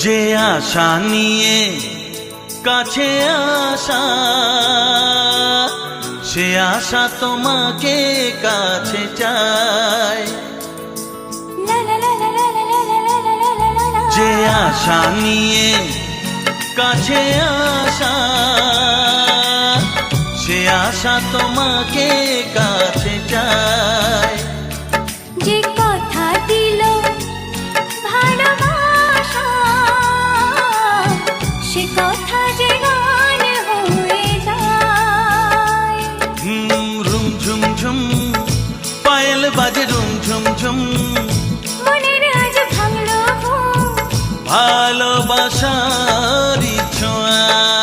যে আশা নিয়ে কাছে আসা, সে আশা তোমাকে কাছে চায়। যে আশা নিয়ে কাছে আসা, সে আশা তোমাকে কাছে চায়। যে কথা দিল ভালোবাসা, সে কথা যে গান হয়ে যায়। রুম ঝুম ঝুম পায়েল বাজে, রুম ঝুম ঝুম মনের আজ ভাঙলো ঘুম, ভালোবাসারই ছোঁয়ায়।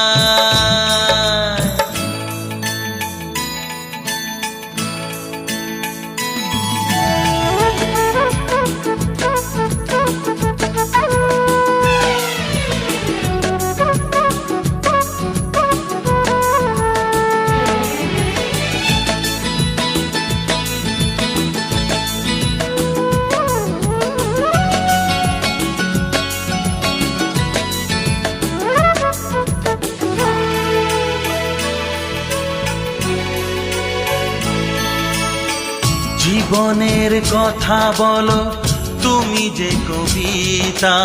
জীবনের কথা বলো তুমি যে কবিতা,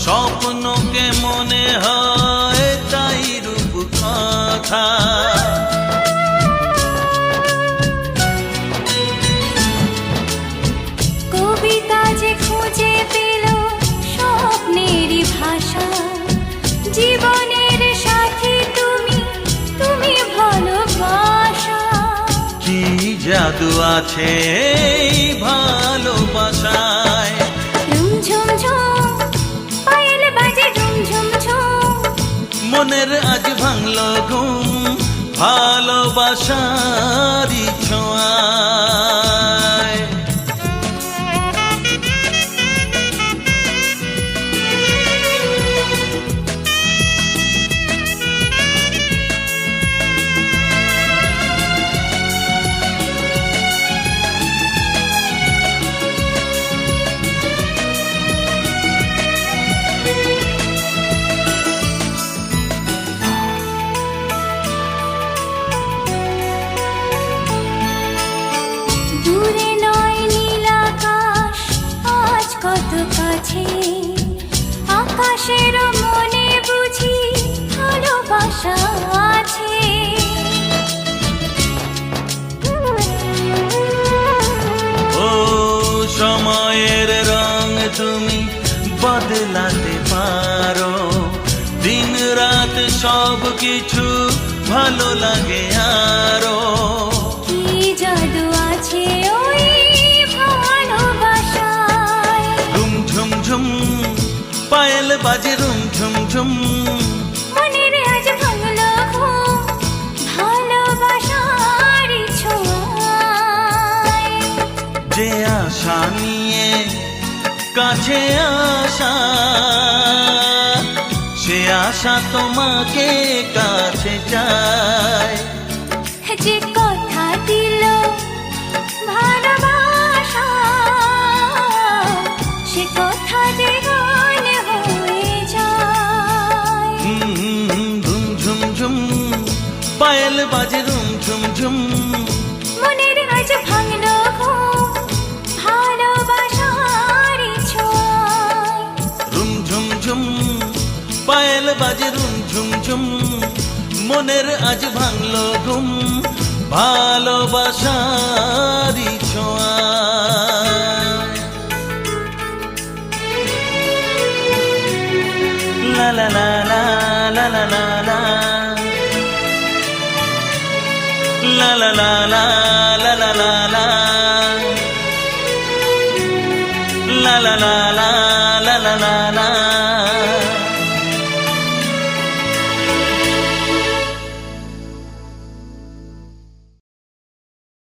স্বপ্নকে মনে হয় তাই রূপ কথা। কবিতা যে খুঁজে পেল স্বপ্নেরই ভাষা। জীবনের সাথী তুমি, তুমি ভালোবাসা। কি জাদু আছে এই ভালোবাসায়। রুম ঝুম ঝুম পায়েল বাজে, রুম ঝুম ঝুম মনের আজ ভাঙলো ঘুম, ভালোবাসারই ছোঁয়ায়। দূরে নয় নীল আকাশ, আজ কত কাছে। আকাশের মনে বুঝি ভালোবাসা আছে। ও সময়ের রং তুমি বদলাতে পারো, দিন রাত সব কিছু ভালো লাগে আরো। কি জাদু আছে ওই ভালোবাসায়। রুম ঝুম ঝুম পায়েল বাজে, রুম ঝুম ঝুম মনের আজ ভাঙলো ঘুম, ভালোবাসারই ছোঁয়ায়। যে আশা নিয়ে কাছে আসা, সে আশা তোমাকে কাছে চায়। যে কথা দিল ভালোবাসা, সে কথা যে গান হয়ে যায়। ঝুম ঝুম ঝুম পায়েল বাজে, রুম ঝুম ঝুম মনের আজ ভাঙলো ঘুম, ভালোবাসারই ছোঁয়ায়। রুম ঝুম ঝুম পায়েল বাজে, রুম ঝুম ঝুম মনের আজ ভাঙলো ঘুম, ভালোবাসারই ছোঁয়ায়। লা লা লা লা লা লা লা লা লা লা লা লা।